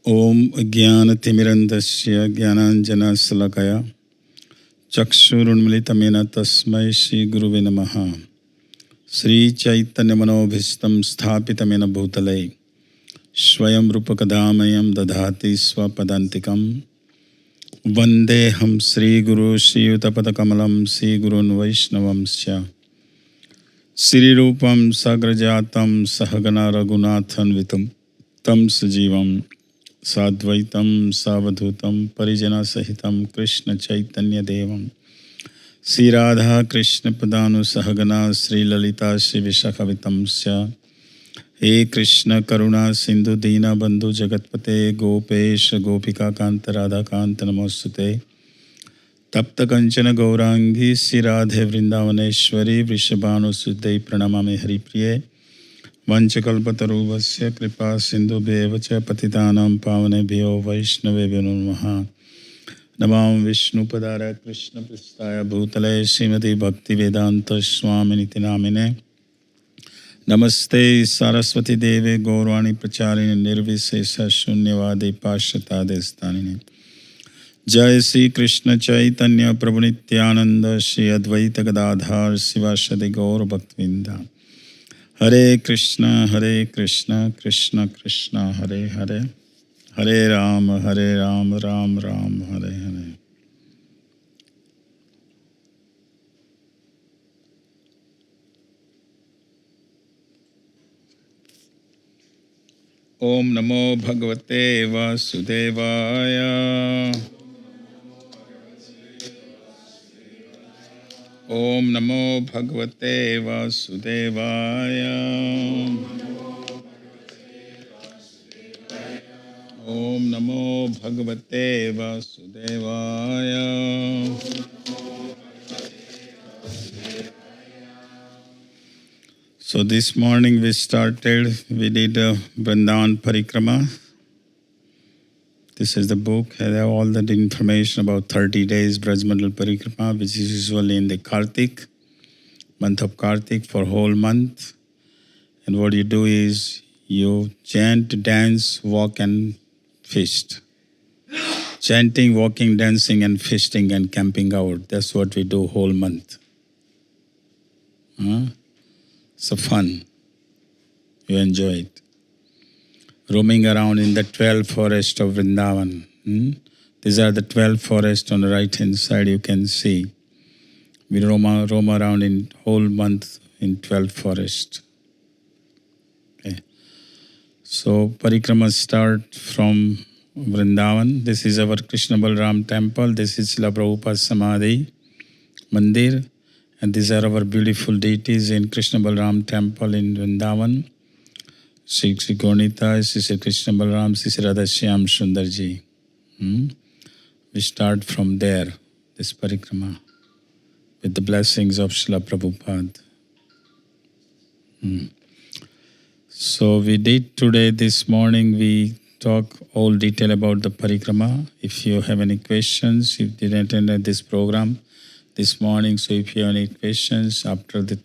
Om Jnanatimirandasya Jnananjanasalakaya Chakshurunmilitamena Tasmai Shri Guruve Namaha. Sri Chaitanya Manobhistam Sthapitamena Bhutale Swayam Rupakadamayam Dadhati Swapadantikam Vandeham Sri Guru Shri Utapatakamalam Sri Gurun Vaishnavamsya Sri Rupam Sagrajatam Sahagana Raghunathan Vitam Tam Sajivam Sadvaitam Savadhutam Parijana Sahitam Krishna Chaitanya Devam Sri Radha Krishna Padanu Sahagana Sri Lalita Shri Vishakhavitamsya He Krishna Karuna Sindhu Dina Bandhu Jagatpate Gopesh Gopika Kanta Radha Kanta Namostute Tapta Kanchana Gaurangi Sri Radhe Vrindavaneshwari Vrishabhanu Sudhai Pranamami Haripriye Vanchakalpatarubhasya Kripa Sindhu Bevacha Patitanam Pavanebhyo Vaishnavebhyo Namaha Namam Vishnu Padara Krishna Pristaya Bhutale Srimati Bhakti Vedanta Swamini Namine Namaste Saraswati Deve Gaurvani Pracharini Nirvisesa Shunyavadi Pashatade Stanine Jai Sri Krishna Chaitanya Prabhu Nityananda Shri Advaita Gadadhar Sivasadi Gaur Bhaktivinda Hare Krishna Krishna Krishna Hare Hare Hare Rama Ram Ram Hare Hare. Om Namo Bhagavate Vasudevaya. Om Namo Bhagavate Vasudevaya. Om Namo Bhagavate Vasudevaya. So this morning we did Vrindavan Parikrama. This is the book, has all that information about 30 days Vraja Mandala Parikrama, which is usually in the Kartik, month of Kartik for whole month. And what you do is you chant, dance, walk and feast. Chanting, walking, dancing and feasting and camping out. That's what we do whole month. So fun. You enjoy it. Roaming around in the 12 forests of Vrindavan. These are the 12 forests on the right hand side you can see. We roam around in whole month in 12 forests. Okay. So parikrama start from Vrindavan. This is our Krishna Balram temple. This is Srila Prabhupada Samadhi Mandir. And these are our beautiful deities in Krishna Balram temple in Vrindavan. Sri Gaunita, Sri Krishna Balram, Sri Radha Shyam Sundarji. We start from there, this parikrama, with the blessings of Srila Prabhupada. So we did today, this morning, we talk all detail about the parikrama. If you have any questions, if you didn't attend this program this morning, so if you have any questions after the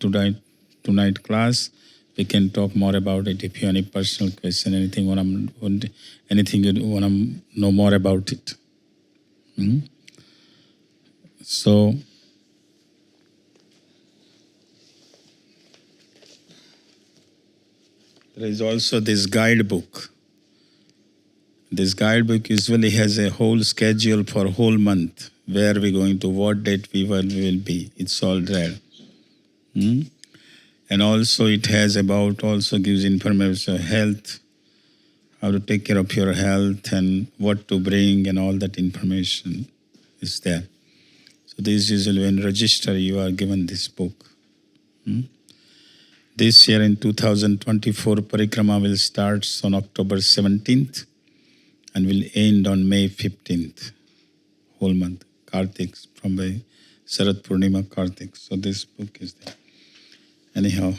tonight class, we can talk more about it. If you have any personal question, anything you want to know more about it. So, there is also this guidebook. This guidebook usually has a whole schedule for a whole month, where we're going to, what date we will be. It's all there. And also it has also gives information of health, how to take care of your health and what to bring and all that information is there. So this usually when register you are given this book. This year in 2024 Parikrama will start on October 17th and will end on May 15th, whole month, Kartik, from the Sarat Purnima Kartik. So this book is there. Anyhow,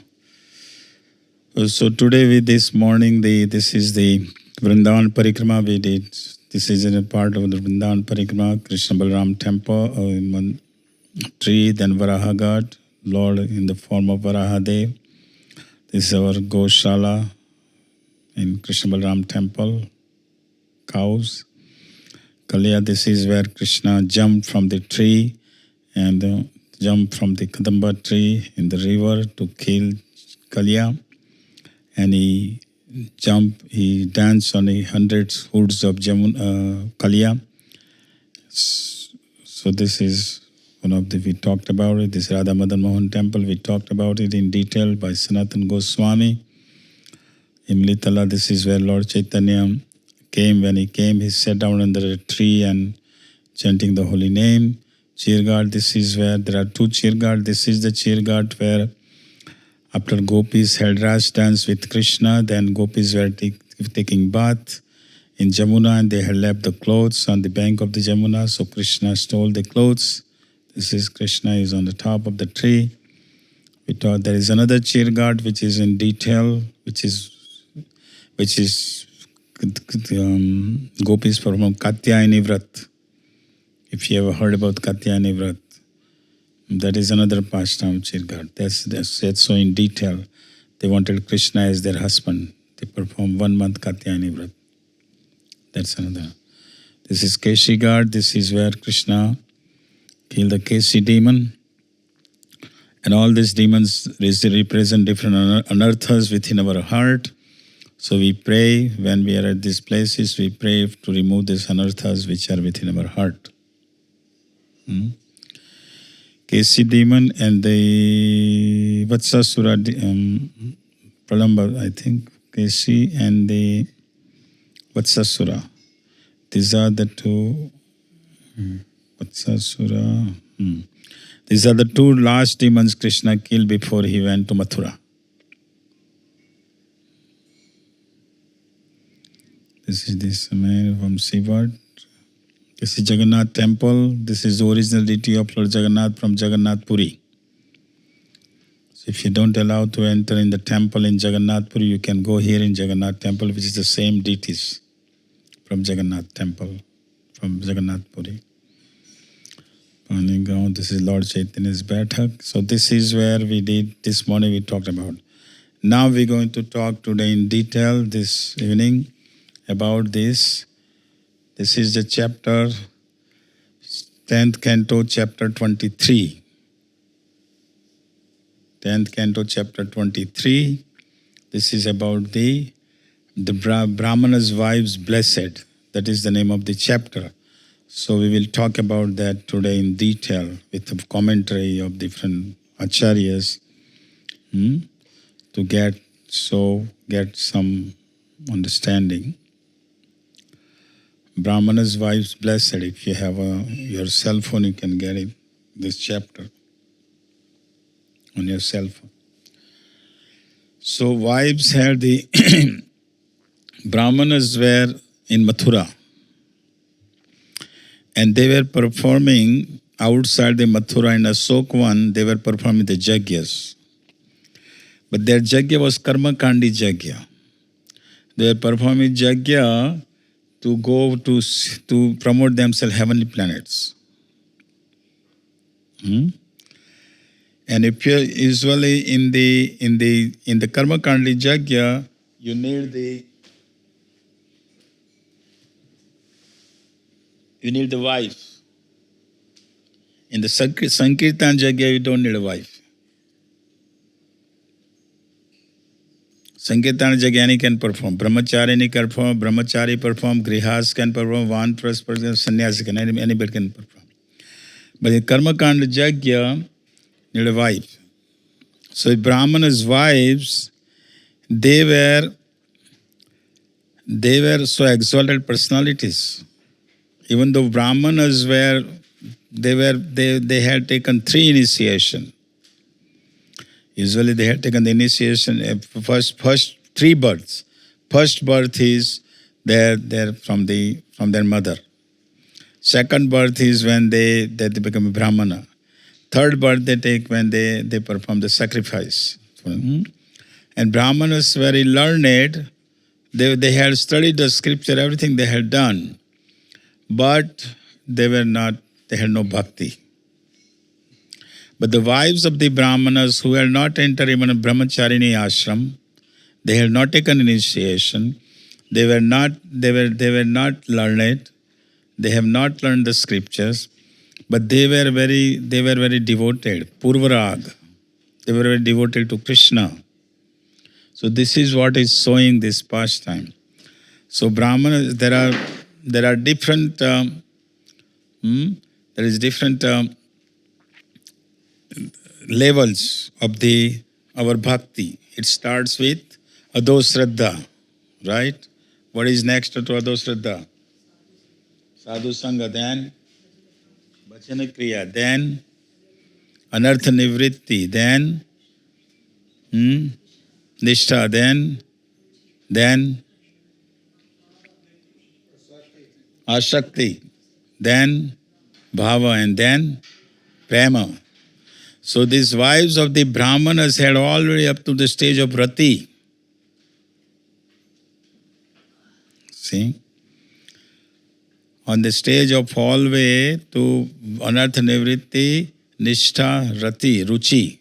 so today this morning, this is the Vrindavan Parikrama we did. This is a part of the Vrindavan Parikrama, Krishna Balram temple, tree, then Vraja God, Lord in the form of Varahadev. This is our Goshala in Krishna Balram temple. cows. Kalya, this is where Krishna jumped from the tree and jumped from the Kadamba tree in the river to kill Kalya. And he danced on the hundreds hoods of Kalya. So this is one of we talked about it. This Radha Madan Mohan temple, we talked about it in detail by Sanatan Goswami. In Litala, this is where Lord Chaitanya came. When he came, he sat down under a tree and chanting the holy name. Chirghat, this is where there are two Chirghat. This is the Chirghat where after gopis held Raj dance with Krishna, then gopis were taking bath in Jamuna and they had left the clothes on the bank of the Jamuna. So Krishna stole the clothes. This is Krishna is on the top of the tree. We thought there is another Chirghat which is in detail, which is gopis perform Katyayani Vrat. If you ever heard about Katyayani Vrat, that is another pastime Chirghat. That's said so in detail. They wanted Krishna as their husband. They perform 1 month Katyayani Vrat. That's another. This is Keshi Ghat. This is where Krishna killed the Keshi demon. And all these demons represent different anarthas within our heart. So we pray when we are at these places, we pray to remove these anarthas which are within our heart. Keshi demon and the Vatsasura, Pralamba, I think, Keshi and the Vatsasura. These are the two, Vatsasura. These are the two last demons Krishna killed before he went to Mathura. This is this man from Sivat. This is Jagannath temple. This is the original deity of Lord Jagannath from Jagannath Puri. So if you don't allow to enter in the temple in Jagannath Puri, you can go here in Jagannath temple, which is the same deities from Jagannath temple, from Jagannath Puri. This is Lord Chaitanya's Baithak. So this is where we did, this morning we talked about. Now we're going to talk today in detail this evening about this. This is the chapter, 10th canto, chapter 23. 10th canto, chapter 23. This is about the Brahmana's wives blessed. That is the name of the chapter. So we will talk about that today in detail with a commentary of different acharyas to get some understanding. Brahmana's wives blessed. If you have your cell phone, you can get it, this chapter on your cell phone. So wives had the Brahmanas were in Mathura and they were performing outside the Mathura in Asokwan, they were performing the Jagyas. But their Jagya was Karma Kandi Jagya. They were performing Jagya to go to promote themselves heavenly planets. And if you're usually in the Karma Kandi Jagya, you need the wife. In the Sankirtan Jagya, you don't need a wife. Sankirtan Jagyani can perform, Brahmacharini can perform, Brahmachari perform, Grihas can perform, Vanprasth person, Sannyasi can, anybody can perform. But in Karma Kanda Jagya, need a wife. So Brahmana's wives, they were so exalted personalities. Even though Brahmanas they had taken 3 initiation. Usually they had taken the initiation, first 3 births. First birth is they're from their mother. Second birth is when they become a Brahmana. Third birth they take when they perform the sacrifice. And Brahmanas very learned. They had studied the scripture, everything they had done. But they had no bhakti. But the wives of the Brahmanas who had not entered even a brahmacharini ashram, they had not taken initiation, They were not learned. They have not learned the scriptures, but they were very devoted. Purvarag. They were very devoted to Krishna. So this is what is showing this pastime. So Brahmanas, there are different there is different levels of our bhakti. It starts with adosraddha, right? What is next to adosraddha? Sadhu Sangha, then Bhajana Kriya, then Anartha Nivritti, then Nishtha, then Ashakti, then Bhava, and then Prema. So these wives of the Brahmanas had already up to the stage of Rati. See? On the stage of all way to Anartha Nivritti, Nishtha, Rati, Ruchi.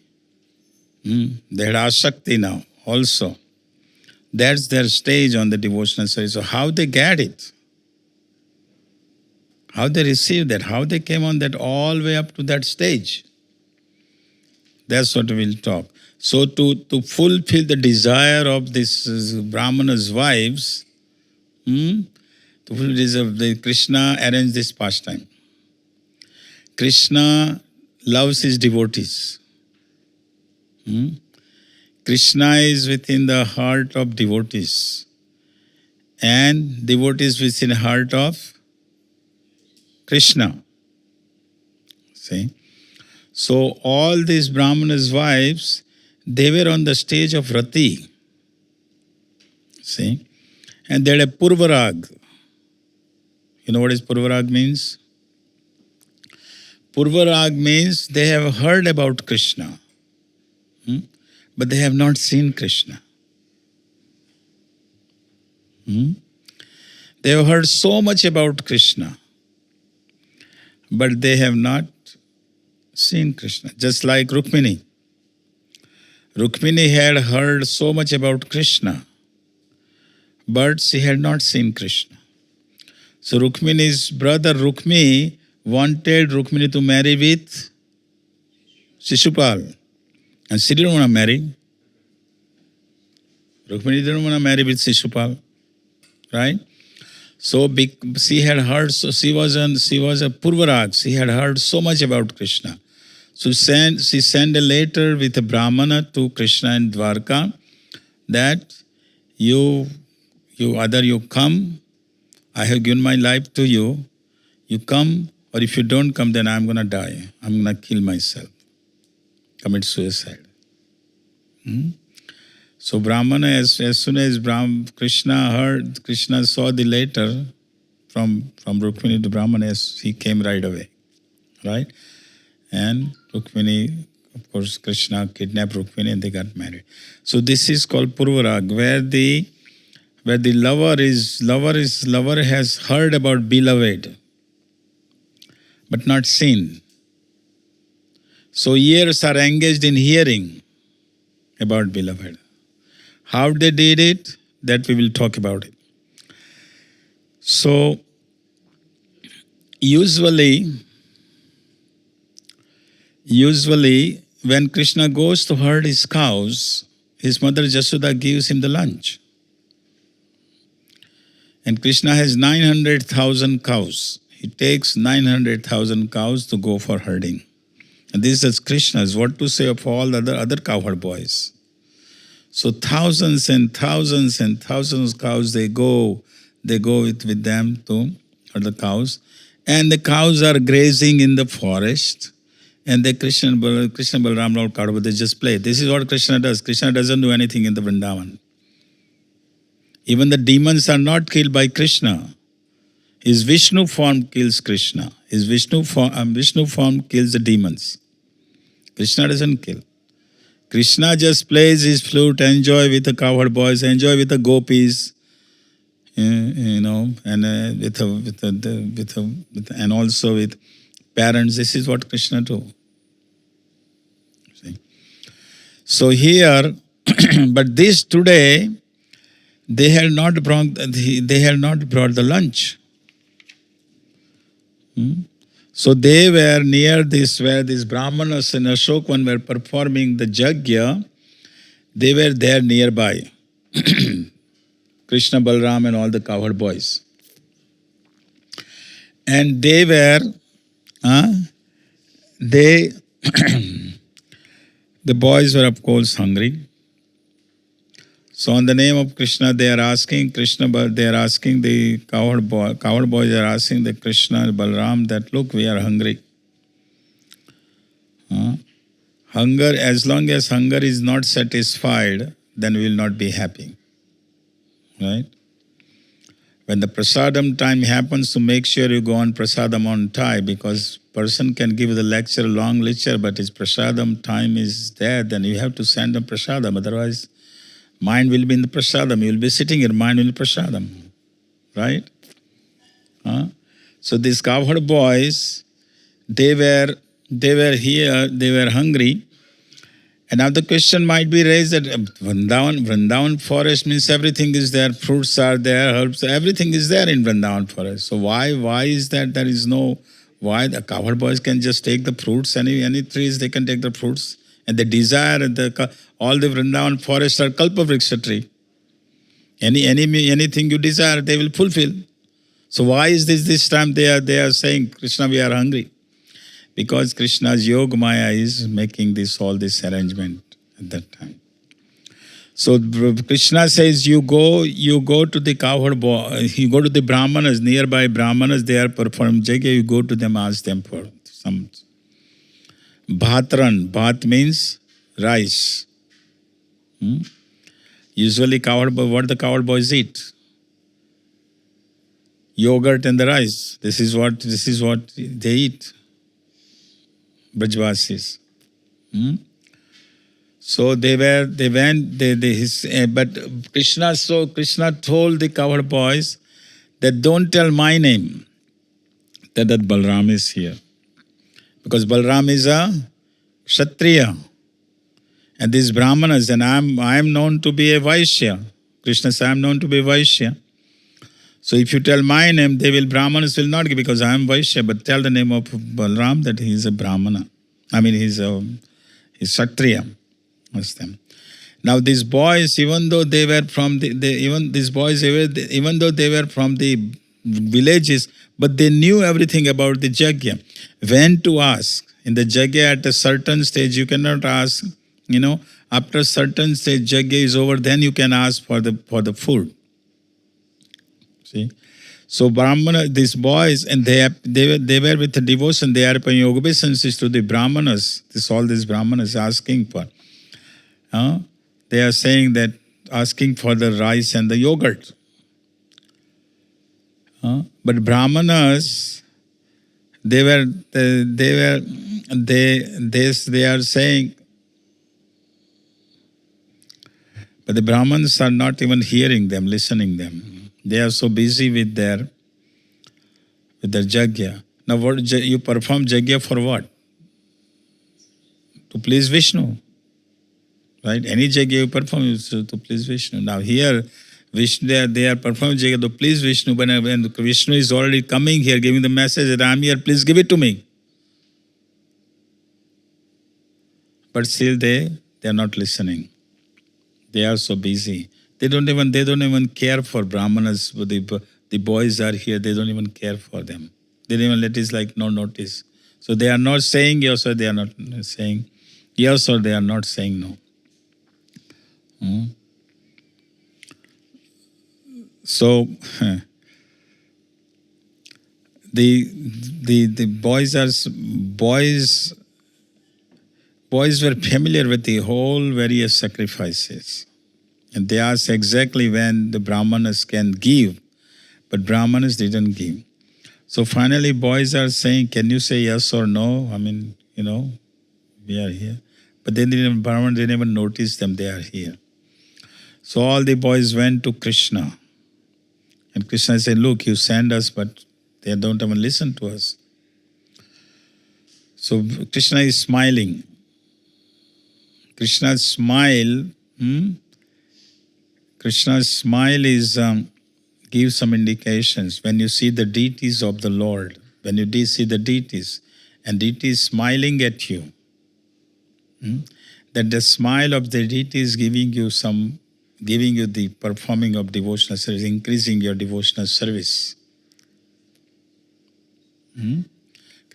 They had Ashakti now also. That's their stage on the devotional service. So how they get it? How they received that? How they came on that all way up to that stage? That's what we'll talk. So to fulfill the desire of this Brahmana's wives, to fulfill the Krishna arranged this pastime. Krishna loves his devotees. Krishna is within the heart of devotees, and devotees within the heart of Krishna. See? So all these Brahmanas' wives, they were on the stage of Rati. See? And they had a Purvarag. You know what is Purvarag means? Purvarag means they have heard about Krishna, but they have not seen Krishna. They have heard so much about Krishna, but they have not seen Krishna. Just like Rukmini. Rukmini had heard so much about Krishna, but she had not seen Krishna. So Rukmini's brother Rukmi wanted Rukmini to marry with Shishupal. And she didn't want to marry. Rukmini didn't want to marry with Shishupal. Right? So she had heard, so she was a Purvarag. She had heard so much about Krishna. So she sent a letter with a Brahmana to Krishna in Dwarka that you either you come, I have given my life to you, you come, or if you don't come, then I'm going to die. I'm going to kill myself, commit suicide. So Brahmana, as soon as Krishna saw the letter from Rukmini to Brahmana, he came right away, right? And Rukmini, of course, Krishna kidnapped Rukmini and they got married. So this is called Purvarag, where the lover has heard about beloved, but not seen. So ears are engaged in hearing about beloved. How they did it, that we will talk about it. So usually when Krishna goes to herd his cows, his mother Jasoda gives him the lunch. And Krishna has 900,000 cows. He takes 900,000 cows to go for herding. And this is Krishna's. What to say of all the other cowherd boys? So thousands and thousands and thousands of cows, they go with them to herd the cows. And the cows are grazing in the forest. And the Krishna Balaram Lord Kadava, they just play. This is what Krishna does. Krishna doesn't do anything in the Vrindavan. Even the demons are not killed by Krishna. His Vishnu form kills Krishna. His Vishnu form kills the demons. Krishna doesn't kill. Krishna just plays his flute, enjoy with the cowherd boys, enjoy with the gopis, and and also with parents. This is what Krishna do. See? So here, but this today, they had not brought the lunch. So they were near this, where these Brahmanas in Ashokvan were performing the Jagya. They were there nearby. Krishna, Balram and all the cowherd boys. And they were, the boys were of course hungry. So on the name of Krishna, they are asking Krishna, but they are asking the cowherd boys are asking the Krishna and Balram that, look, we are hungry. Hunger, as long as hunger is not satisfied, then we will not be happy. Right? When the prasadam time happens, to make sure you go on prasadam on time, because person can give the lecture, long lecture, but his prasadam time is there, then you have to send a prasadam, otherwise mind will be in the prasadam. You will be sitting here, mind will be in prasadam. Right? So these cowherd boys, they were here, they were hungry. And now the question might be raised that Vrindavan forest means everything is there, fruits are there, herbs, everything is there in Vrindavan forest. So why is that there is no, why the cowherd boys can just take the fruits, any trees they can take the fruits, and they desire all the Vrindavan forests are Kalpavriksha tree. Anything you desire, they will fulfill. So why is this time they are saying, Krishna, we are hungry? Because Krishna's Yoga Maya is making all this arrangement at that time. So Krishna says, you go to the cowherd boy, you go to the Brahmanas, nearby Brahmanas, they are performing Jagya, you go to them, ask them for some Bhatran. Bhat means rice. Usually what the cowherd boys eat? Yogurt and the rice. This is what they eat. Brajvasis. So but Krishna told the cowherd boys that don't tell my name, that Balram is here. Because Balram is a Kshatriya. And these Brahmanas, and I am known to be a Vaishya. Krishna says, I am known to be a Vaishya. So if you tell my name, Brahmanas will not give, because I am Vaishya, but tell the name of Balram that he is a Brahmana. I mean, he's Kshatriya. Now these boys, even though they were from the villages, but they knew everything about the Jagya. When to ask? In the Jagya, at a certain stage, you cannot ask, after a certain stage, Jagya is over, then you can ask for the food. See? So Brahmana, these boys, and they were with the devotion, they are paying obeisances to the Brahmanas. All these Brahmanas asking for. They are saying that, asking for the rice and the yogurt. But Brahmanas, they are saying, but the Brahmans are not even hearing them, listening them. They are so busy with their Jagya. Now what you perform Jagya for what? To please Vishnu. Right? Any Jagya you perform is to please Vishnu. Now here, Vishnu, they are performing Jagya to please Vishnu, but when Vishnu is already coming here, giving the message that I am here, please give it to me. But still they are not listening. They are so busy. They don't even care for Brahmanas. The boys are here, they don't even care for them. They don't even let it like no notice. So they are not saying yes, or they are not saying yes, or they are not saying no. So the boys were familiar with the whole various sacrifices. And they asked exactly when the Brahmanas can give, but Brahmanas didn't give. So finally boys are saying, can you say yes or no? I mean, we are here. But then Brahmanas didn't even notice them, they are here. So all the boys went to Krishna. And Krishna said, look, you send us, but they don't even listen to us. So Krishna is smiling. Krishna's smile Krishna's smile is gives some indications. When you see the deities of the Lord, when you see the deities, and deities smiling at you, that the smile of the deity is giving you the performing of devotional service, increasing your devotional service.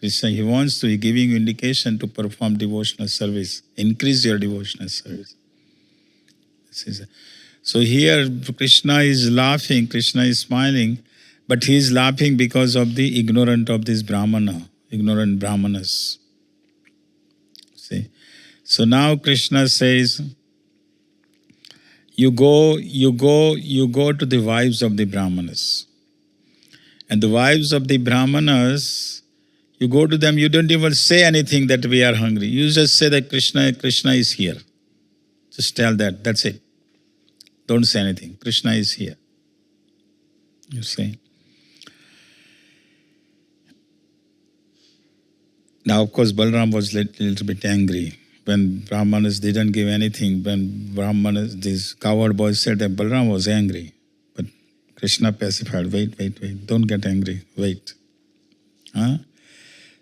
Krishna, he wants to giving you indication to perform devotional service, increase your devotional service. So here Krishna is laughing, Krishna is smiling, but he is laughing because of the ignorant of this ignorant brahmanas. See? So now Krishna says, you go to the wives of the brahmanas. And the wives of the brahmanas, you go to them, you don't even say anything that we are hungry. You just say that Krishna is here. Just tell that, that's it. Don't say anything. Krishna is here. You see. Now, of course, Balram was a little bit angry when Brahmanas didn't give anything. When Brahmanas, these coward boys said that Balram was angry. But Krishna pacified. Wait. Don't get angry. Wait.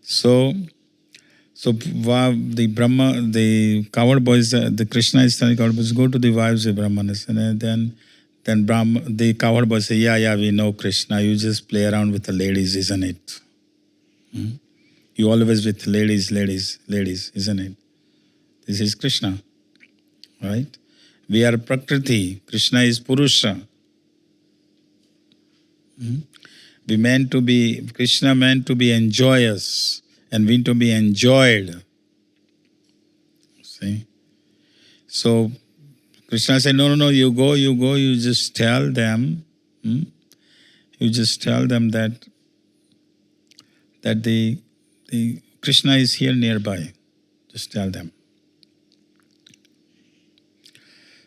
So the coward boys, the Krishna is telling coward boys, go to the wives of Brahmanas. And then the coward boys say, yeah, we know Krishna. You just play around with the ladies, isn't it? You always with ladies, isn't it? This is Krishna, right? We are Prakriti. Krishna is Purusha. Krishna meant to be enjoyous and we to be enjoyed. See? So Krishna said, no, you go, you just tell them, you just tell them that the Krishna is here nearby. Just tell them.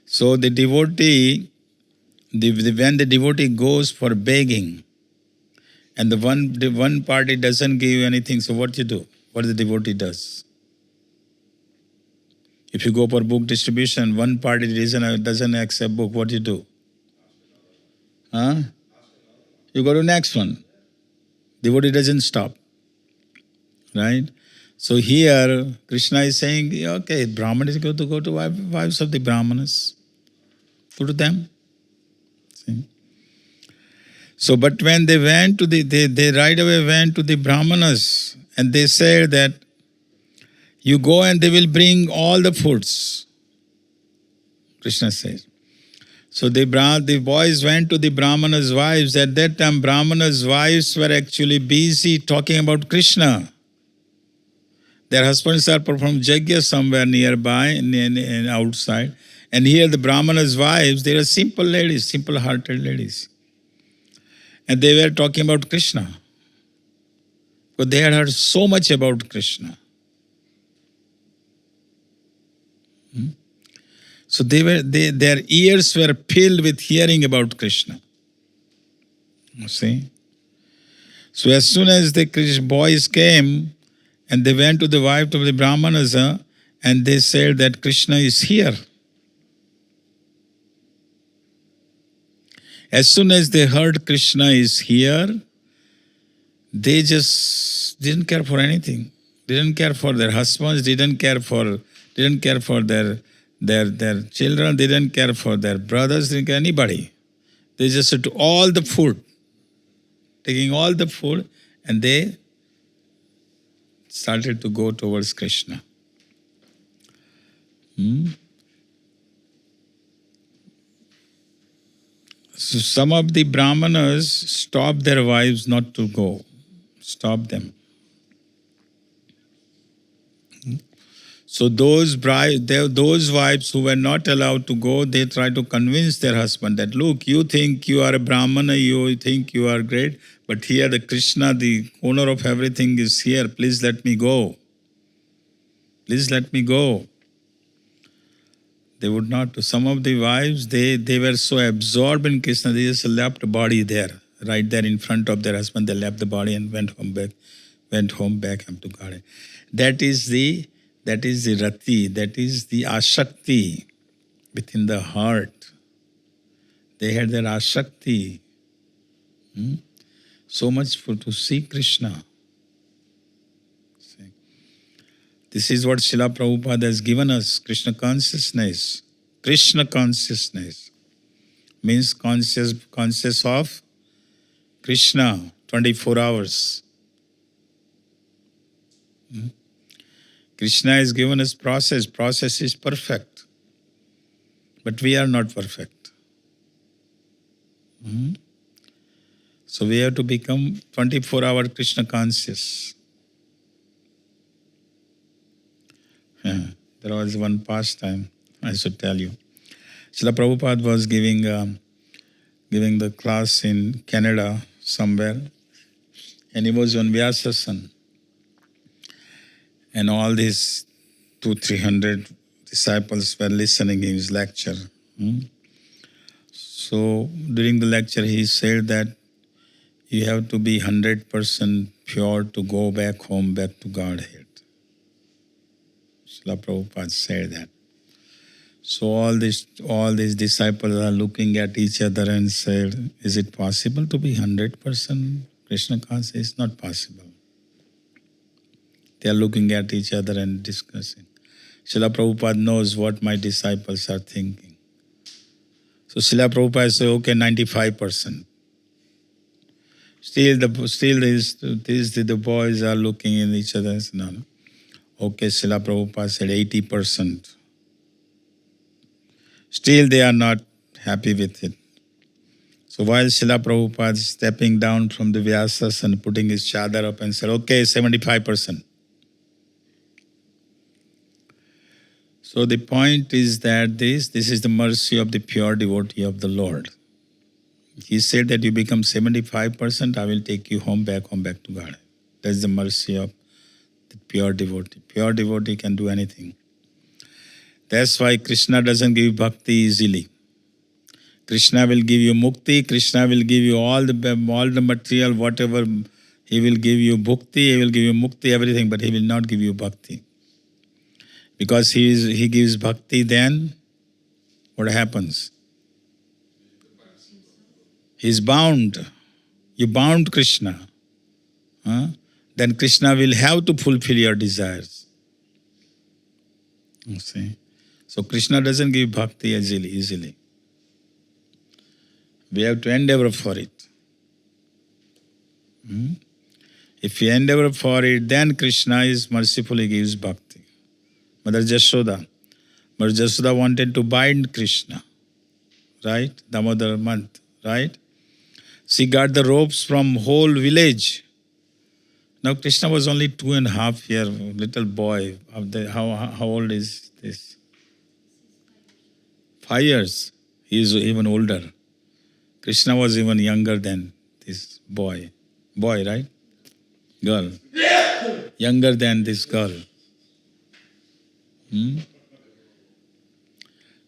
So the devotee, when the devotee goes for begging, and the one party doesn't give anything, so what you do? What the devotee does? If you go for book distribution, one party doesn't accept book, what you do? You go to next one. Devotee doesn't stop. Right? So here, Krishna is saying, okay, Brahmanas go to wives of the Brahmanas. Go to them. See? So, but when they went to they right away went to the Brahmanas and they said that you go and they will bring all the foods. Krishna says. So the boys went to the Brahmanas' wives. At that time, Brahmanas' wives were actually busy talking about Krishna. Their husbands are performing yajna somewhere nearby and outside. And here the Brahmanas' wives, they are simple ladies, simple-hearted ladies. And they were talking about Krishna. But they had heard so much about Krishna. So their ears were filled with hearing about Krishna. You see? So as soon as the boys came, and they went to the wife of the Brahmanas, and they said that Krishna is here. As soon as they heard Krishna is here, they just didn't care for anything. Didn't care for their husbands, didn't care for their children, didn't care for their brothers, didn't care anybody. They just took all the food, taking all the food, and they started to go towards Krishna. So some of the Brahmanas stopped their wives not to go. Stop them. So those wives who were not allowed to go, they tried to convince their husband that, look, you think you are a Brahmana, you think you are great, but here the Krishna, the owner of everything is here. Please let me go. Please let me go. They would not. Some of the wives, they were so absorbed in Krishna, they just left the body there, right there in front of their husband. They left the body and went home back to garden. That is the rati, that is the ashakti within the heart. They had their ashakti. So much to see Krishna. See. This is what Srila Prabhupada has given us, Krishna consciousness. Krishna consciousness means conscious of Krishna 24 hours. Krishna has given us process. Process is perfect. But we are not perfect. So we have to become 24-hour Krishna conscious. There was one pastime I should tell you. Srila Prabhupada was giving the class in Canada somewhere, and he was on Vyasasana. And all these 200-300 disciples were listening to his lecture. So during the lecture, he said that you have to be 100% pure to go back home, back to Godhead. Srila Prabhupada said that. So all these disciples are looking at each other and said, is it possible to be 100% Krishna conscious? It's not possible. They are looking at each other and discussing. Srila Prabhupada knows what my disciples are thinking. So Srila Prabhupada said, okay, 95%. Still the boys are looking at each other and say, no. Okay, Srila Prabhupada said 80%. Still they are not happy with it. So while Srila Prabhupada is stepping down from the Vyasas and putting his chadar up and said, okay, 75%. So the point is that this is the mercy of the pure devotee of the Lord. He said that you become 75%, I will take you back to God. That's the mercy of the pure devotee. Pure devotee can do anything. That's why Krishna doesn't give bhakti easily. Krishna will give you mukti, Krishna will give you all the material, whatever. He will give you bhukti, he will give you mukti, everything, but he will not give you bhakti. Because he gives bhakti, then what happens? He's bound. You bound Krishna. Then Krishna will have to fulfill your desires. You see? So Krishna doesn't give bhakti easily. We have to endeavor for it. If we endeavor for it, then Krishna is mercifully gives bhakti. Mother Jashoda wanted to bind Krishna, right? Damodar month, right? She got the ropes from whole village. Now Krishna was only 2.5 years, little boy. How old is this? 5 years. He is even older. Krishna was even younger than this boy. Boy, right? Girl. Younger than this girl.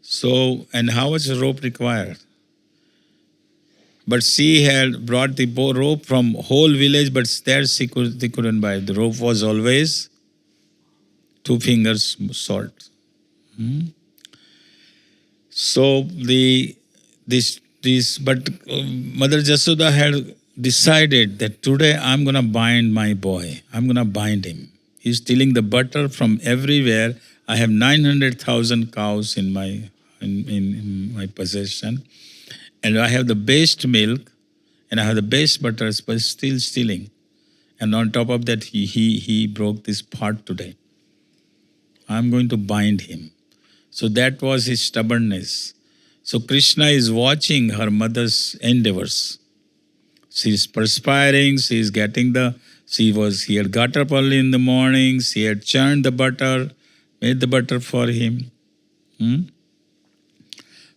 So, and how much rope required? But she had brought the rope from whole village, but there they couldn't buy it. The rope was always 2 fingers short. So but Mother Jasoda had decided that today I'm going to bind my boy. I'm going to bind him. He's stealing the butter from everywhere. I have 900,000 cows in my possession, and I have the best milk, and I have the best butter, but still stealing. And on top of that, he broke this part today. I'm going to bind him. So that was his stubbornness. So Krishna is watching her mother's endeavors. She is perspiring. She had got up early in the morning. She had churned the butter, made the butter for him.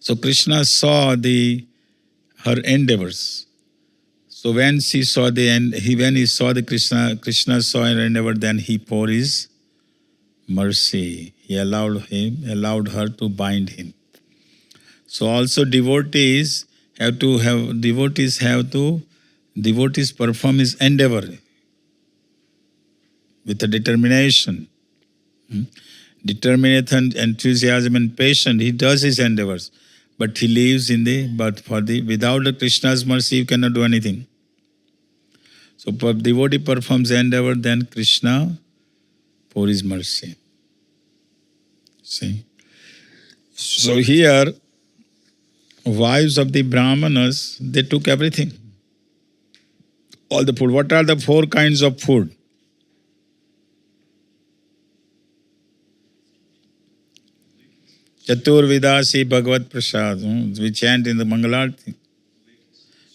So Krishna saw her endeavors. So when he saw Krishna saw her endeavor, then he poured his mercy. He allowed her to bind him. So also devotees perform his endeavor with a determination. Determination, enthusiasm, and patience. He does his endeavors. but he lives in the, without the Krishna's mercy, you cannot do anything. So devotee performs endeavor, then Krishna pour his mercy. See? So here, wives of the Brahmanas, they took everything. All the food. What are the 4 kinds of food? Chaturvidasi Bhagavad Prasad. We chant in the Mangalarti.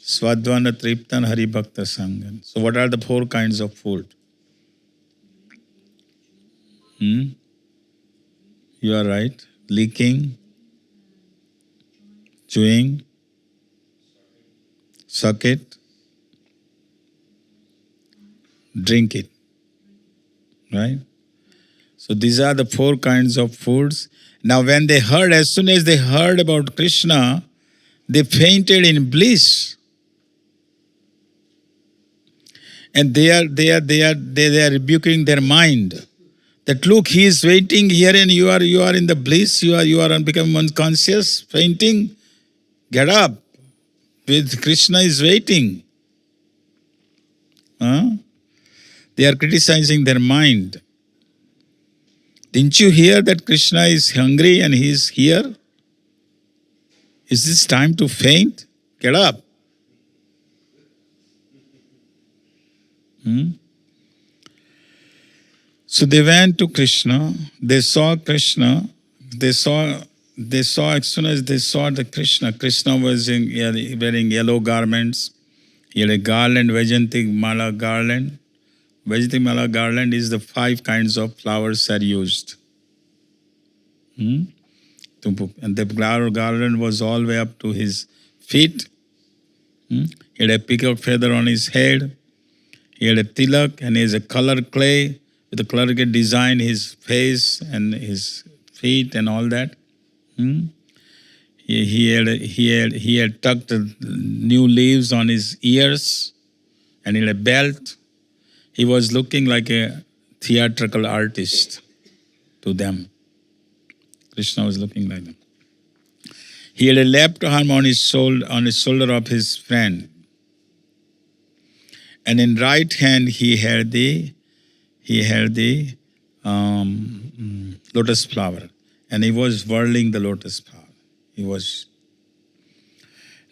Swadvana Triptan Hari Bhakta Sangan. So what are the 4 kinds of food? You are right. Licking, chewing, suck it, drink it. Right? So these are the 4 kinds of foods. Now when they heard, as soon as they heard about Krishna, they fainted in bliss. And they are rebuking their mind. That look, he is waiting here and you are in the bliss, you are becoming unconscious, fainting. Get up. With Krishna is waiting. They are criticizing their mind. Didn't you hear that Krishna is hungry and he is here? Is this time to faint? Get up. So they went to Krishna. They saw Krishna. They saw as soon as they saw the Krishna. Krishna was wearing yellow garments. He had a garland, Vajantik Mala garland. Vajantik Mala garland is the 5 kinds of flowers are used. And the garland was all the way up to his feet. He had a peacock feather on his head. He had a tilak and he has a color clay. With the color clay design his face and his feet and all that. He had tucked new leaves on his ears and he had a belt. He was looking like a theatrical artist to them. Krishna was looking like them. He had a left arm on his shoulder of his friend. And in right hand he had the lotus flower. And he was whirling the lotus flower.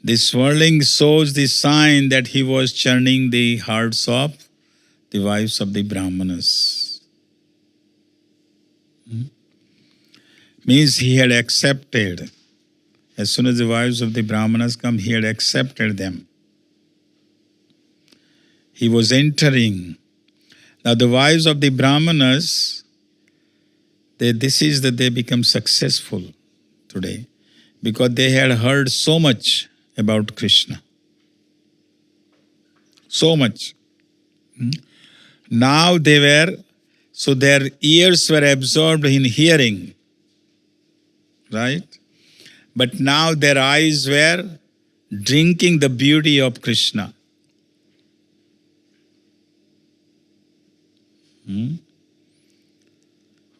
This swirling shows the sign that he was churning the hearts of the wives of the Brahmanas. Means he had accepted. As soon as the wives of the Brahmanas come, he had accepted them. He was entering. Now the wives of the Brahmanas, they become successful today because they had heard so much about Krishna. So much. Now their ears were absorbed in hearing. Right? But now their eyes were drinking the beauty of Krishna.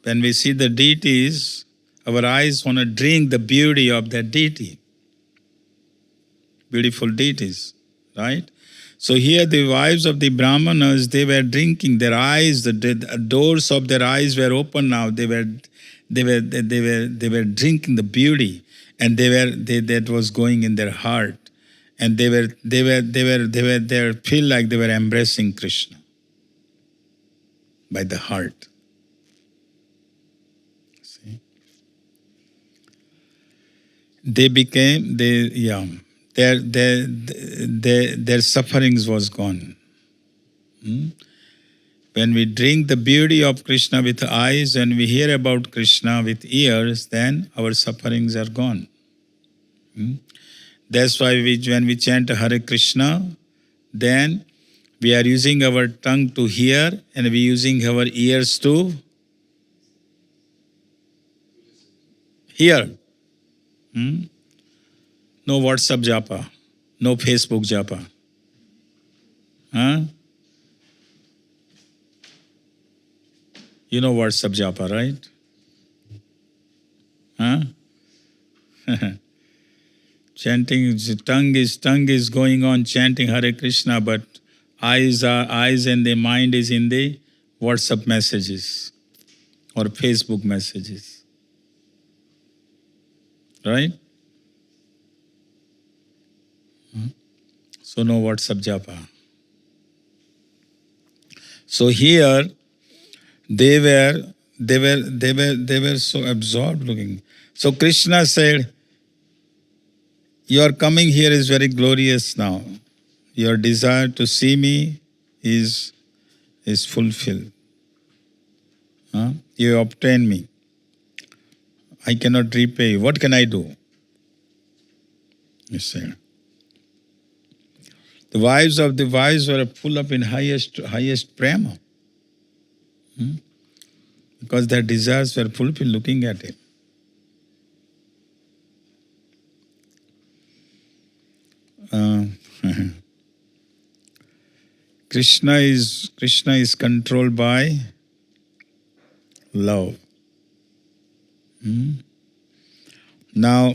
When we see the deities, our eyes want to drink the beauty of that deity. Beautiful deities, right? So here the wives of the Brahmanas, they were drinking, their eyes, the doors of their eyes were open now. They were drinking the beauty, and that was going in their heart, and they feel like they were embracing Krishna by the heart. See, their sufferings was gone. When we drink the beauty of Krishna with eyes and we hear about Krishna with ears, then our sufferings are gone. That's why when we chant Hare Krishna, then we are using our tongue to hear and we are using our ears to hear. No WhatsApp japa, no Facebook japa. You know WhatsApp japa, right? Chanting, tongue is going on chanting Hare Krishna, but eyes and the mind is in the WhatsApp messages or Facebook messages. Right? So no WhatsApp japa. So here they were so absorbed looking. So Krishna said, your coming here is very glorious now. Your desire to see me is fulfilled. You obtain me. I cannot repay you. What can I do? He said. The wives were full up in highest prema. Because their desires were fulfilled looking at him. Krishna is controlled by love. Now,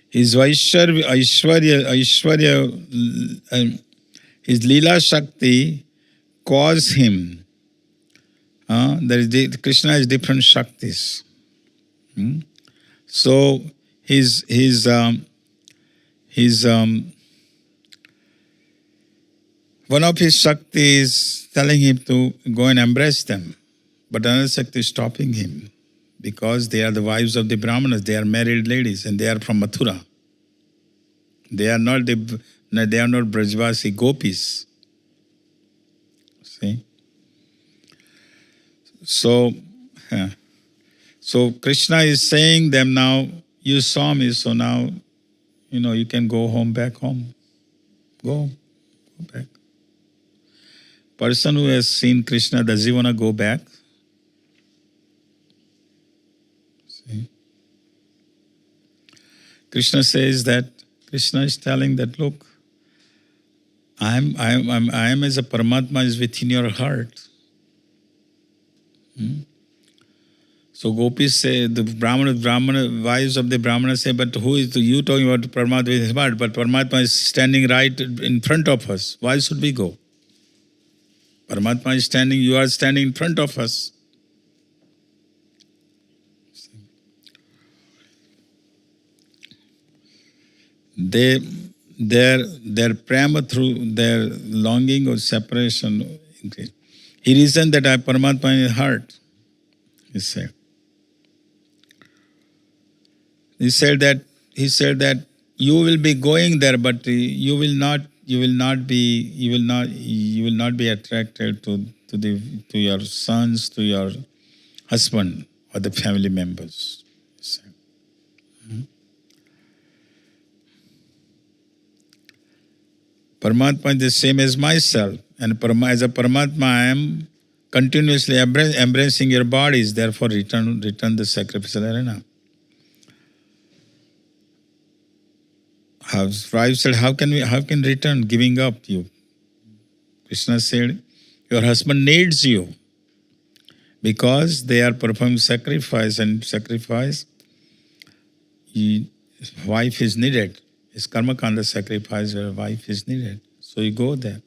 his Aishwarya, his Leela Shakti caused him. Krishna has different Shaktis. So his one of his Shakti is telling him to go and embrace them. But another Shakti is stopping him because they are the wives of the Brahmanas. They are married ladies and they are from Mathura. They are not Brajvasi gopis. See? So Krishna is saying them now, you saw me, so now, you can go back home. Go back. Person who has seen Krishna, does he want to go back? See? Krishna is telling that, look, I am as a Paramatma is within your heart. So gopis say, the Brahmana wives of the Brahmana say, but who is you talking about Paramatma with his heart? But Paramatma is standing right in front of us. Why should we go? Paramatma is standing, you are standing in front of us. Their prema through their longing or separation increased. He reasoned that I have Paramatma in his heart, he said. He said that you will be going there, but you will not be attracted to your sons, to your husband or the family members. Paramatma is the same as myself, and as a Paramatma I am continuously embracing your bodies, therefore return the sacrificial arena. Wife said, how can return giving up you? Krishna said, your husband needs you because they are performing sacrifice, and sacrifice, wife is needed. It's karma kanda sacrifice where wife is needed. So you go there.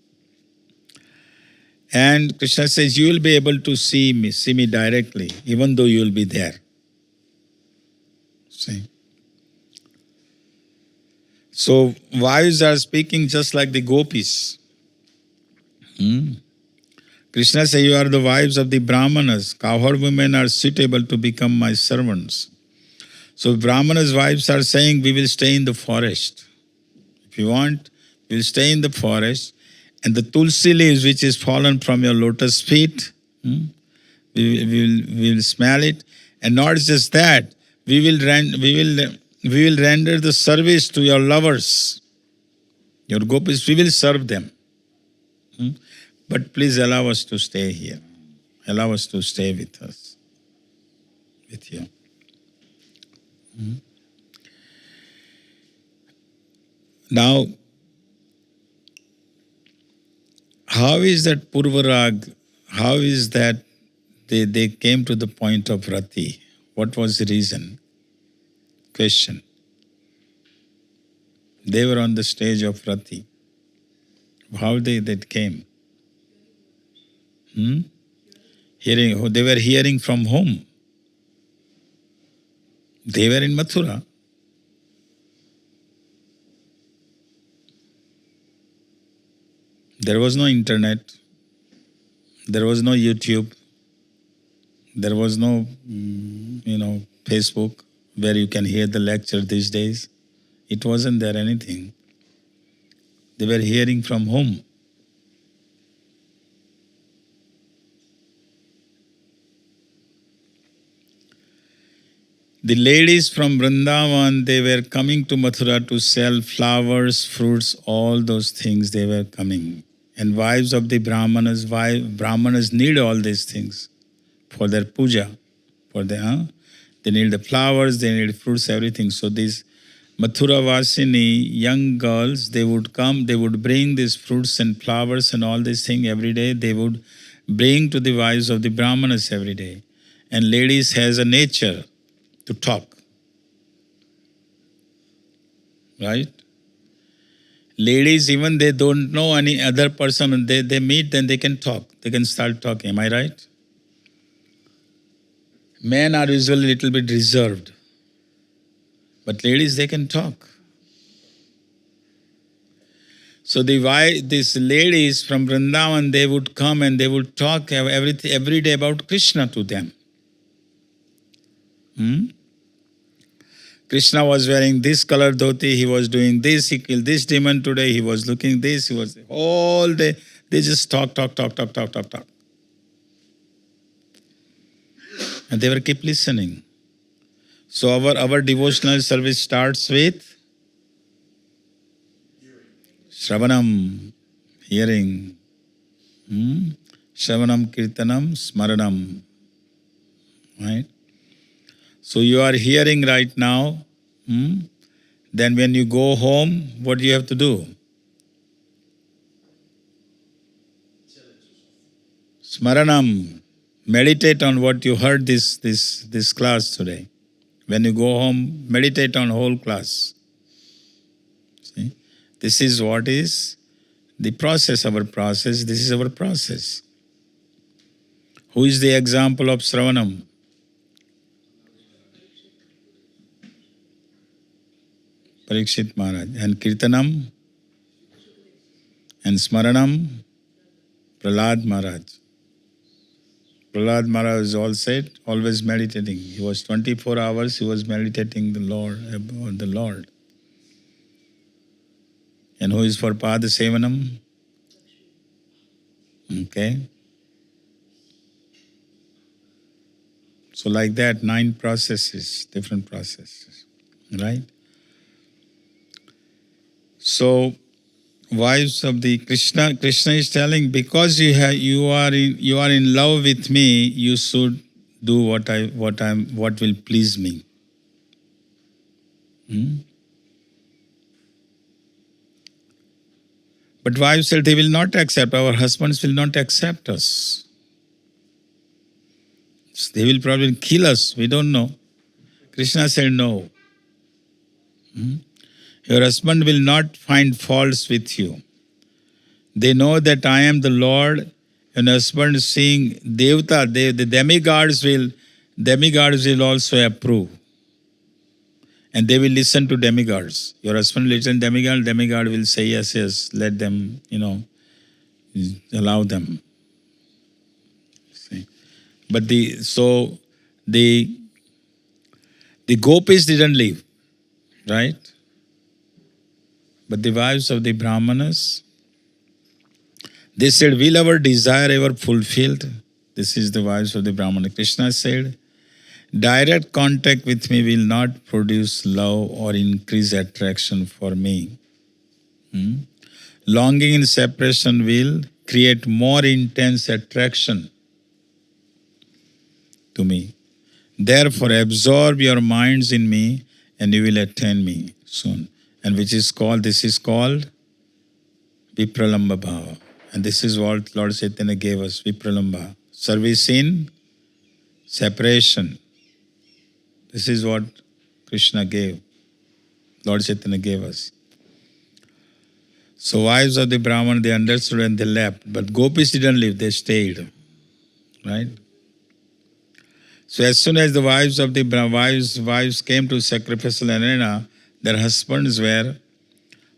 And Krishna says, you will be able to see me directly, even though you will be there. See? So wives are speaking just like the gopis. Krishna says, you are the wives of the Brahmanas. Cowherd women are suitable to become my servants. So Brahmanas' wives are saying, we will stay in the forest. If you want, we will stay in the forest. And the tulsi leaves which is fallen from your lotus feet, we will smell it. And not just that, we will render the service to your lovers. Your gopis, we will serve them. But please allow us to stay here. Allow us to stay with us, with you. Now, how is that Purvarag, how is that they came to the point of Rati? What was the reason? question. They were on the stage of Rati. How they came? Hearing. They were hearing from whom? They were in Mathura. There was no internet. There was no YouTube. There was no, Facebook where you can hear the lecture these days. It wasn't there anything. They were hearing from whom? The ladies from Vrindavan, they were coming to Mathura to sell flowers, fruits, all those things they were coming. And wives of the Brahmanas need all these things for their puja. They need the flowers, they need fruits, everything. So these Mathura Vasini, young girls, they would come, they would bring these fruits and flowers and all these things every day. They would bring to the wives of the Brahmanas every day. And ladies has a nature to talk. Right? Ladies, even they don't know any other person, they meet, then they can talk. They can start talking. Am I right? Men are usually a little bit reserved. But ladies, they can talk. So these ladies from Vrindavan, they would come and they would talk every day about Krishna to them. Krishna was wearing this color dhoti, he was doing this, he killed this demon today, he was looking this, he was all day. They just talk. And they will keep listening. So our devotional service starts with Shravanam, hearing. Shravanam, Kirtanam, Smaranam. Right? So you are hearing right now. Then when you go home, what do you have to do? Smaranam. Meditate on what you heard this class today. When you go home, meditate on whole class. See? This is what is the process, our process. This is our process. Who is the example of Sravanam? Parikshit Maharaj. And Kirtanam and Smaranam, Prahlad Maharaj. Prahlad Maharaj is always meditating. He was 24 hours, he was meditating the Lord. And who is for Pada Sevanam? Okay. So like that, 9 processes, different processes. Right? So, wives of the Krishna is telling, because you are in love with me, you should do what will please me. But wives said they will not accept. Our husbands will not accept us. They will probably kill us. We don't know. Krishna said no. Your husband will not find faults with you. They know that I am the Lord. Your husband is seeing Devta, the demigods will also approve. And they will listen to demigods. Your husband listen to demigod will say yes, let them, allow them. See? But the gopis didn't leave, right? But the wives of the Brahmanas, they said, will our desire ever fulfilled? This is the wives of the Brahmana. Krishna said, direct contact with me will not produce love or increase attraction for me. Longing in separation will create more intense attraction to me. Therefore, absorb your minds in me and you will attain me soon. And this is called Vipralamba Bhava. And this is what Lord Chaitanya gave us, Vipralamba. Service in separation. This is what Krishna gave. Lord Chaitanya gave us. So wives of the Brahman, they understood and they left. But gopis didn't leave, they stayed. Right? So as soon as the wives of the wives came to sacrificial arena, their husbands were,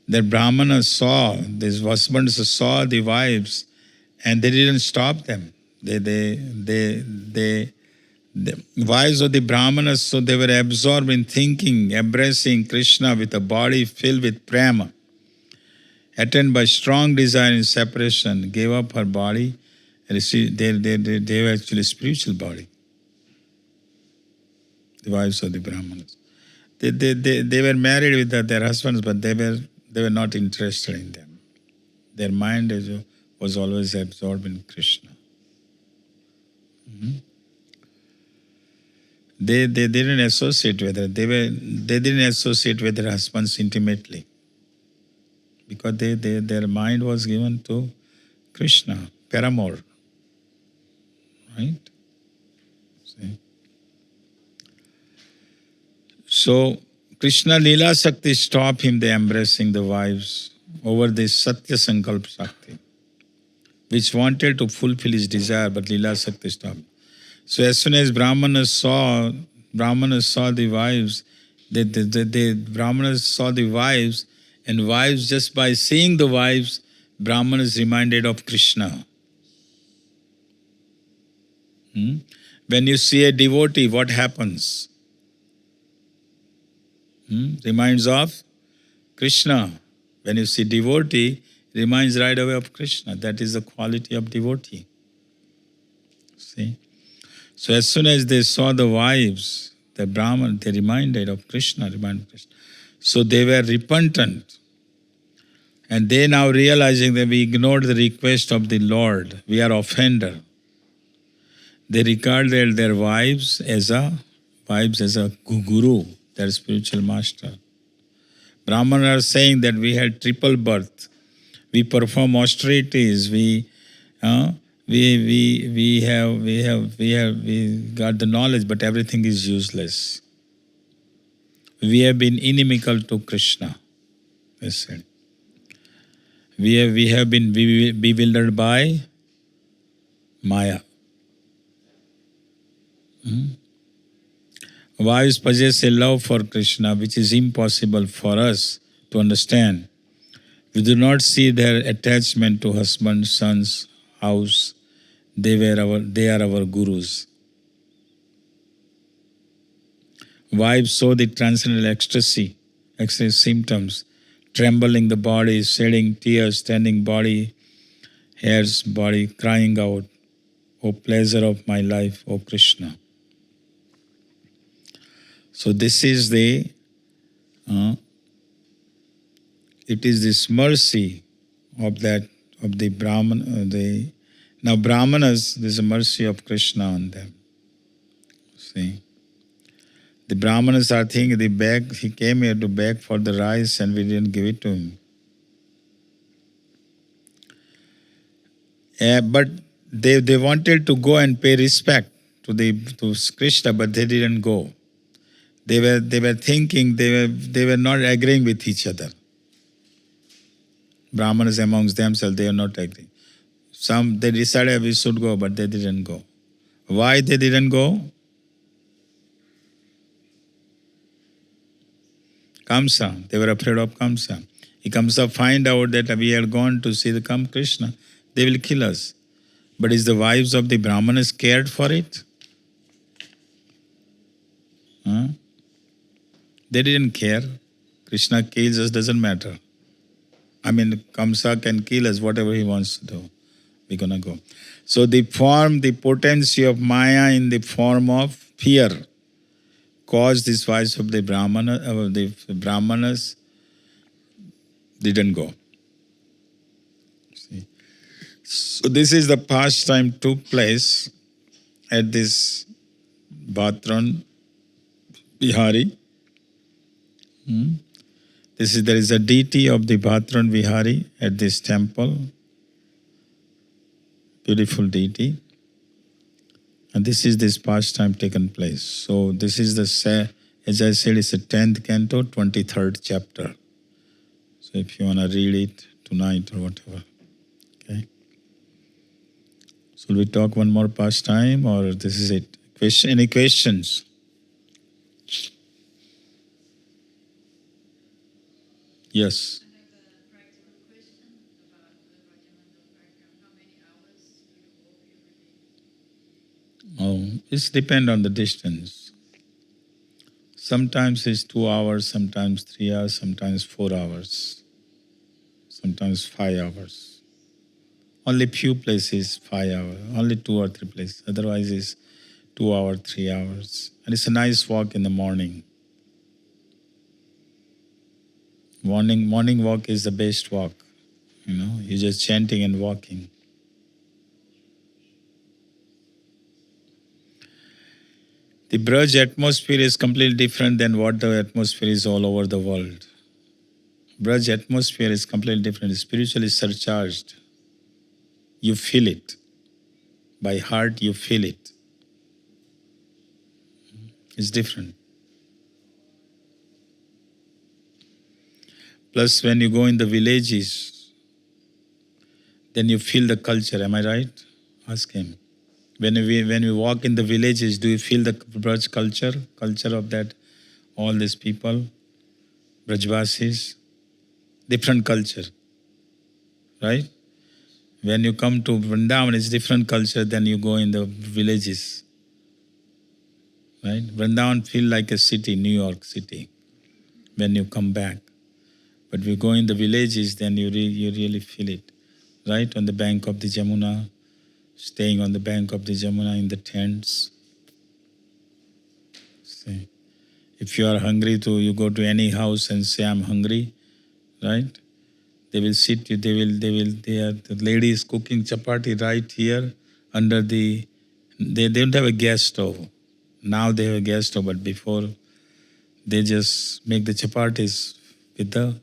their brahmanas saw, these husbands saw the wives, and they didn't stop them. The wives of the brahmanas, so they were absorbed in thinking, embracing Krishna with a body filled with prema, attained by strong desire in separation, gave up her body, and they were actually spiritual body. The wives of the brahmanas. They were married with their husbands, but they were not interested in them. Their mind was always absorbed in Krishna. Mm-hmm. They didn't associate with her. They didn't associate with their husbands intimately, because their mind was given to Krishna, paramour. Right? See? So Krishna Leela Shakti stopped him, they embracing the wives over this Satya Sankalp Shakti, which wanted to fulfill his desire, but Leela Shakti stopped. So as soon as Brahmanas saw the wives, the Brahmanas saw the wives, and wives, just by seeing the wives, Brahmanas reminded of Krishna. When you see a devotee, what happens? Reminds of Krishna. When you see devotee, reminds right away of Krishna. That is the quality of devotee. See? So as soon as they saw the wives, the Brahman, they reminded of Krishna, So they were repentant. And they now realizing that we ignored the request of the Lord, we are offender. They regarded their wives as a guru, their spiritual master. Brahmanas are saying that we had triple birth. We perform austerities. We got the knowledge, but everything is useless. We have been inimical to Krishna. They said. We have been bewildered by Maya. Wives possess a love for Krishna which is impossible for us to understand. We do not see their attachment to husband, sons, house. They are our gurus. Wives saw the transcendental ecstasy symptoms, trembling the body, shedding tears, standing body, hairs, body, crying out, "O pleasure of my life, O Krishna." So this is it is this mercy of the Brahman, now Brahmanas, there's a mercy of Krishna on them. See? The Brahmanas are thinking he came here to beg for the rice and we didn't give it to him. But they wanted to go and pay respect to Krishna, but they didn't go. They were thinking, they were not agreeing with each other. Brahmanas amongst themselves, they are not agreeing. They decided we should go, but they didn't go. Why they didn't go? Kamsa. They were afraid of Kamsa. If Kamsa find out that we are gone to see the Krishna, they will kill us. But is the wives of the Brahmanas cared for it? They didn't care. Krishna kills us, doesn't matter. Kamsa can kill us, whatever he wants to do. We're going to go. So the potency of Maya in the form of fear caused these wives of the Brahmanas didn't go. See? So this is the pastime took place at this Bhadra Vihari. There is a deity of the Bhadra Vihari at this temple. Beautiful deity. And this pastime taken place. So this is the As I said, it's the 10th canto, 23rd chapter. So if you want to read it tonight or whatever, okay. Should we talk one more pastime or this is it? Any questions? Yes. I have a practical question about the Vraja Mandala parikram. How many hours do you walk every day? Oh, it depends on the distance. Sometimes it's 2 hours, sometimes 3 hours, sometimes 4 hours, sometimes 5 hours. Only few places 5 hours, only 2 or 3 places. Otherwise it's 2 hours, 3 hours. And it's a nice walk in the morning. Morning walk is the best walk. You're just chanting and walking. The Braj atmosphere is completely different than what the atmosphere is all over the world. Braj atmosphere is completely different. It's spiritually surcharged. You feel it. By heart, you feel it. It's different. Plus, when you go in the villages, then you feel the culture. Am I right? Ask him. When we walk in the villages, do you feel the Braj culture of that, all these people, Brajvasis? Different culture, right? When you come to Vrindavan, it's different culture than you go in the villages, right? Vrindavan feel like a city, New York City, when you come back. But we go in the villages, then you really feel it, right? On the bank of the Jamuna, staying on the bank of the Jamuna in the tents. See, if you are hungry, you go to any house and say, I'm hungry, right? They will sit you, the lady is cooking chapati right here under they don't have a gas stove. Now they have a gas stove, but before they just make the chapatis with the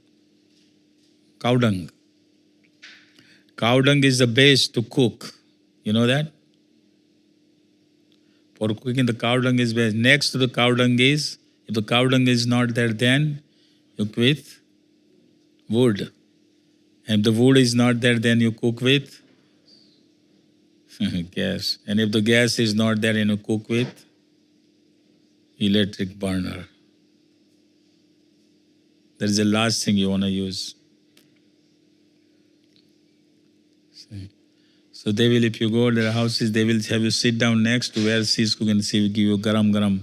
cow dung. Cow dung is the base to cook. You know that? For cooking, the cow dung is best. Next to the cow dung is, if the cow dung is not there, then you cook with wood. And if the wood is not there, then you cook with gas. And if the gas is not there, you cook with electric burner. That is the last thing you want to use. See. So they will, if you go to their houses, they will have you sit down next to where she's cooking. She will give you garam,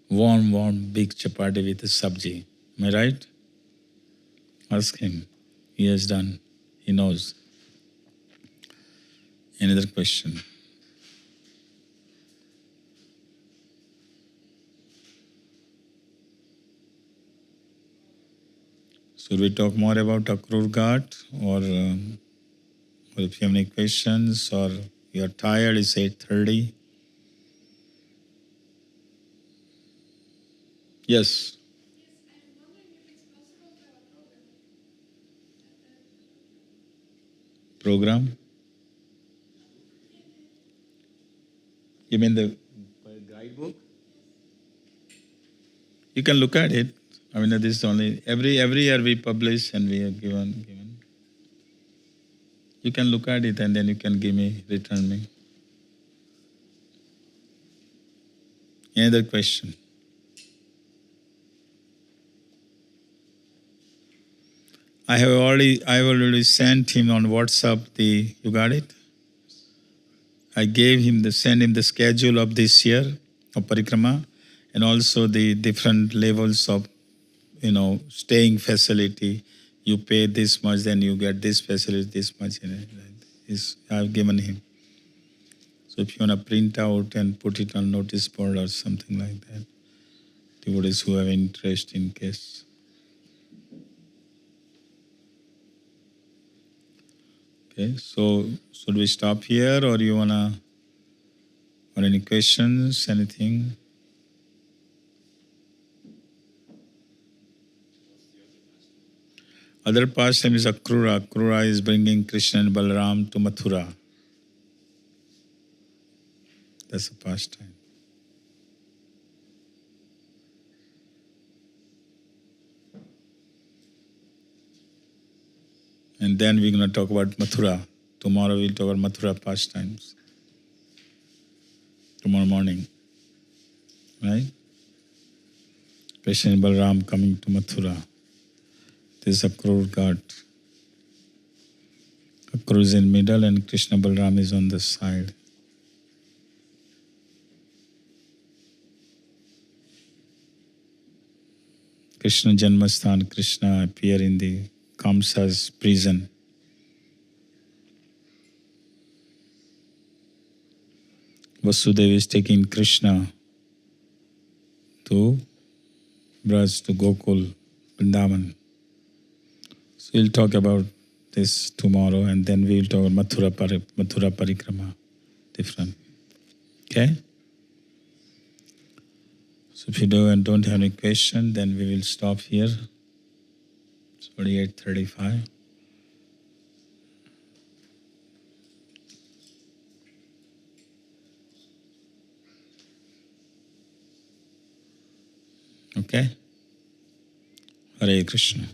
warm, big chapati with a sabji. Am I right? Ask him. He has done. He knows. Another question? Should we talk more about Akrur Ghat or if you have any questions or you're tired, it's 8:30. Yes. Program? You mean the guidebook? You can look at it. I mean, this is only every year we publish and we have given. You can look at it and then you can return me. Any other question? I have already sent him on WhatsApp you got it? I sent him the schedule of this year of parikrama and also the different levels of, staying facility. You pay this much, then you get this facility, this much. I've given him. So if you want to print out and put it on notice board or something like that, devotees who have interest in case. Okay, so should we stop here or you or any questions, anything? Other pastime is Akrura. Akrura is bringing Krishna and Balaram to Mathura. That's a pastime. And then we're going to talk about Mathura. Tomorrow we'll talk about Mathura pastimes. Tomorrow morning. Right? Krishna and Balram coming to Mathura. This is Akrur Ghat. Akrur is in middle and Krishna Balram is on the side. Krishna Janmasthan, Krishna appear in the Kamsa's prison. Vasudeva is taking Krishna to Braj, to Gokul, Vrindavan. So we'll talk about this tomorrow and then we will talk about Mathura Parikrama. Different. Okay? So if you don't have any question, then we will stop here. It's already 8:35. Okay? Hare Krishna.